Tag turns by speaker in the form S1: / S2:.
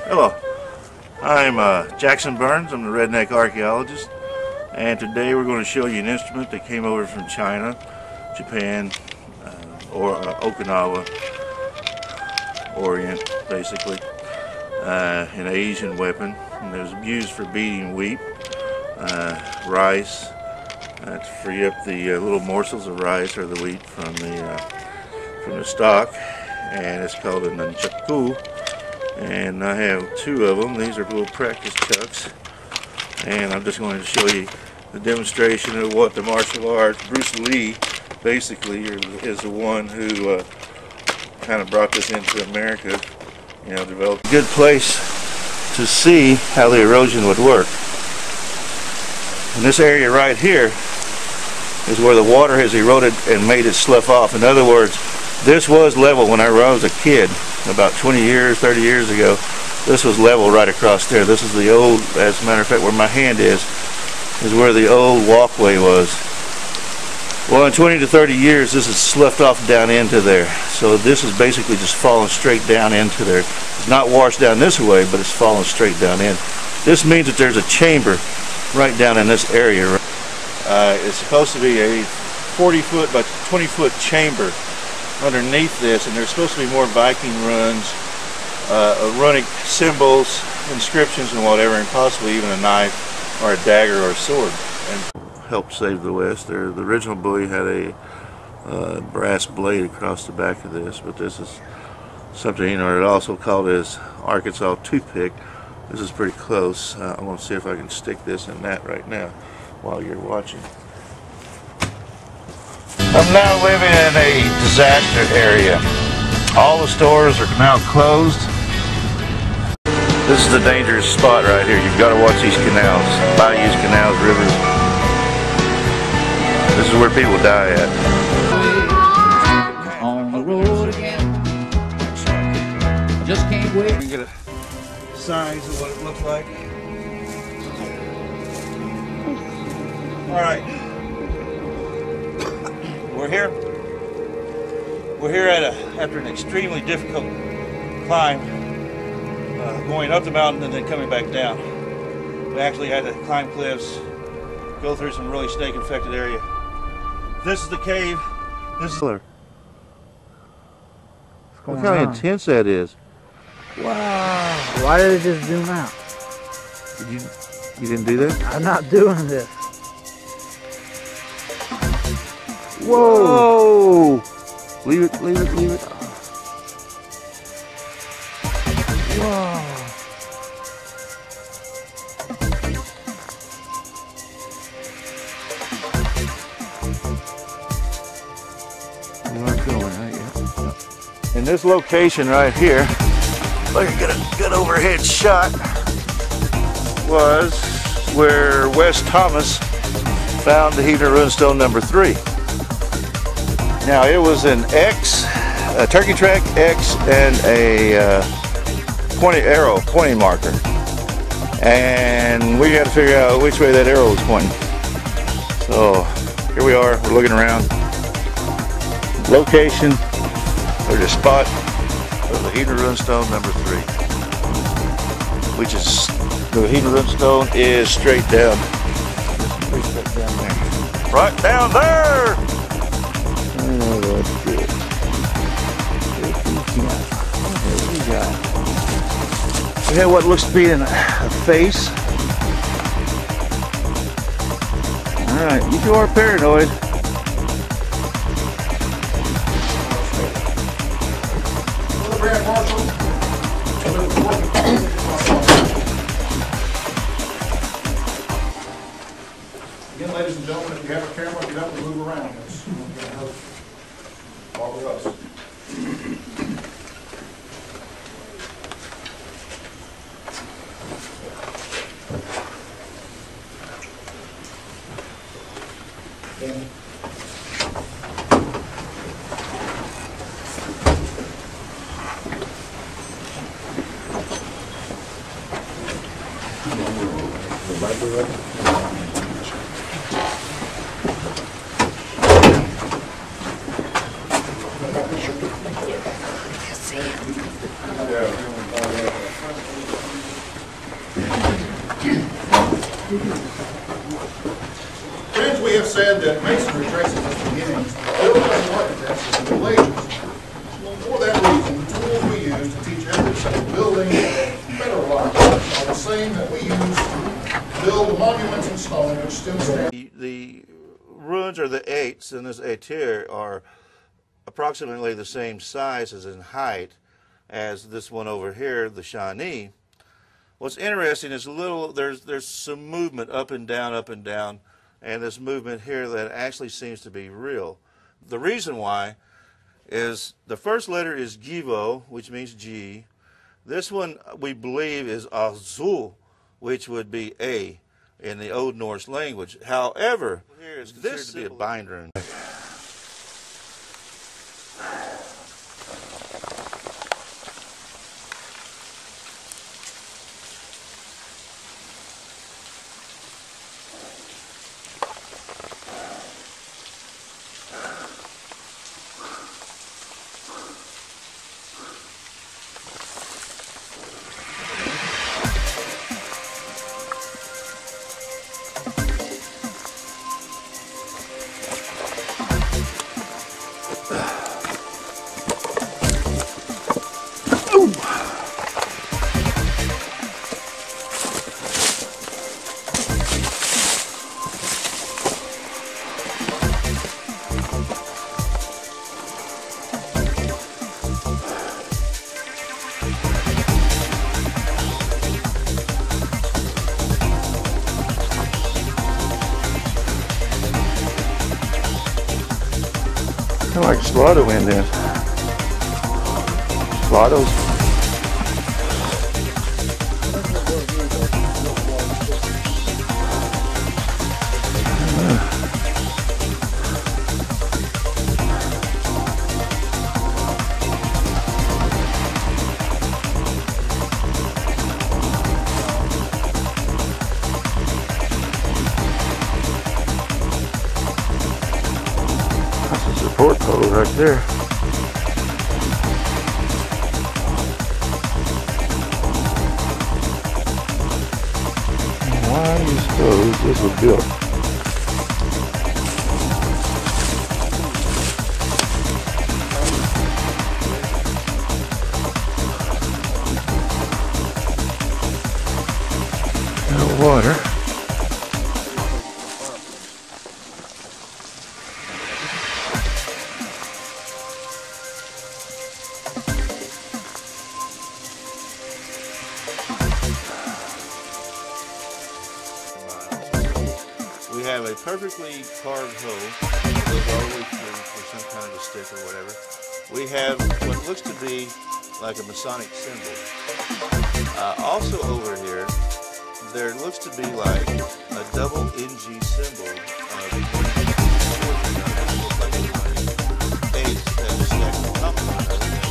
S1: Hello, I'm Jackson Burns. I'm the Redneck Archaeologist, and today we're going to show you an instrument that came over from China, Japan, or Okinawa, Orient, basically, an Asian weapon, and it was used for beating wheat, rice, to free up the little morsels of rice or the wheat from the stalk, and it's called a nunchaku. And I have two of them. These are little practice chucks, and I'm just going to show you the demonstration of what the martial arts. Bruce Lee basically is the one who kind of brought this into America, you know, developed a good place to see how the erosion would work. And this area right here is where the water has eroded and made it slough off. In other words, this was level when I was a kid, about 20 years, 30 years ago. This was level right across there. This is the old, as a matter of fact, where my hand is where the old walkway was. Well, in 20 to 30 years, this is sloughed off down into there. So this is basically just falling straight down into there. It's not washed down this way, but it's falling straight down in. This means that there's a chamber right down in this area. It's supposed to be a 40-foot by 20-foot chamber underneath this, and there's supposed to be more Viking runs, runic symbols, inscriptions and whatever, and possibly even a knife or a dagger or a sword. And helped save the West. The original buoy had a brass blade across the back of this, but this is something, you know, it also called as Arkansas toothpick. This is pretty close. I'm going to see if I can stick this in that right now while you're watching. I'm now living in a disaster area. All the stores are now closed. This is the dangerous spot right here. You've got to watch these canals, bayous, canals, rivers. This is where people die at.
S2: On the road again. Just can't wait.
S1: You get a signs of what it looks like. All right. We're here after an extremely difficult climb, going up the mountain and then coming back down. We actually had to climb cliffs, go through some really snake-infected area. This is the cave. This is look how intense that is.
S2: Wow! Why did it just zoom out?
S1: You didn't do that?
S2: I'm not doing this.
S1: Whoa! Leave it, leave it, leave it.
S2: Whoa!
S1: In this location right here, if I can get a good overhead shot, was where Wes Thomas found the Heathen Runestone number 3. Now it was an X, a turkey track X, and a pointing marker. And we had to figure out which way that arrow was pointing. So here we are, we're looking around. Location, or the spot of the Heathen Runestone number 3. Which is, the Heathen Runestone is straight down. Straight down there. Right down there! Oh, that's good. We have what looks to be a face. Alright, you are paranoid.
S3: Again, ladies and gentlemen, if you have a camera, you have to move around. Walk with us. Friends, we have said that masonry traces its beginnings built by the architects of the Middle Ages. For that reason, the tools we use to teach ethics of building better lives are the same that we use to build the monuments in stone which still stand.
S1: The ruins, or the eights in this étier, are approximately the same size as in height as this one over here, the Shawnee. What's interesting is there's some movement up and down, and this movement here that actually seems to be real. The reason why is the first letter is Givo, which means G. This one we believe is Azul, which would be A in the Old Norse language. However, here is considered to be a bind rune.
S4: Kind of like Slaughter in there. Slaughters. Support pole right there. Why do you suppose this was built? No water.
S1: We have a perfectly carved hoe that goes all the way through for some kind of a stick or whatever. We have what looks to be like a Masonic symbol. Also over here, there looks to be like a double NG symbol of eights that are stacked on top of one another.